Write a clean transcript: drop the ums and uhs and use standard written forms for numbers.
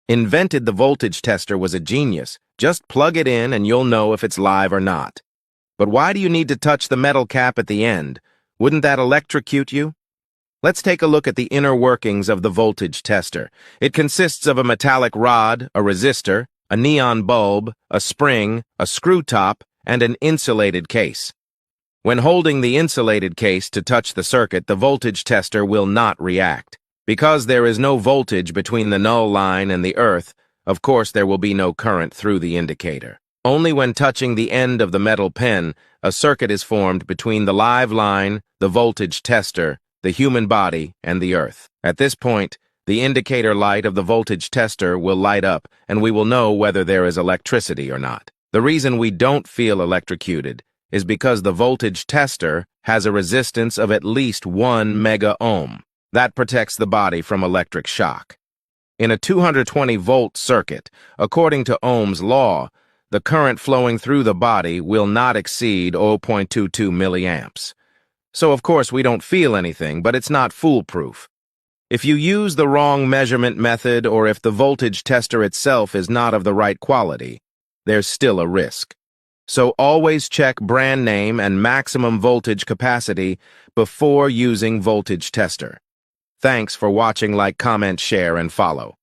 invented the voltage tester was a genius. Just plug it in and you'll know if it's live or not. But why do you need to touch the metal cap at the end? Wouldn't that electrocute you? Let's take a look at the inner workings of the voltage tester. It consists of a metallic rod, a resistor, a neon bulb, a spring, a screw top, and an insulated case. When holding the insulated case to touch the circuit, the voltage tester will not react. Because there is no voltage between the null line and the earth, of course there will be no current through the indicator. Only when touching the end of the metal pen, a circuit is formed between the live line, the voltage tester, the human body, and the earth. At this point, the indicator light of the voltage tester will light up, and we will know whether there is electricity or not. The reason we don't feel electrocuted is because the voltage tester has a resistance of at least 1 mega-ohm. That protects the body from electric shock. In a 220-volt circuit, according to Ohm's law, the current flowing through the body will not exceed 0.22 milliamps. So of course we don't feel anything, but it's not foolproof. If you use the wrong measurement method or if the voltage tester itself is not of the right quality, there's still a risk. So always check brand name and maximum voltage capacity before using voltage tester. Thanks for watching. Like, comment, share, and follow.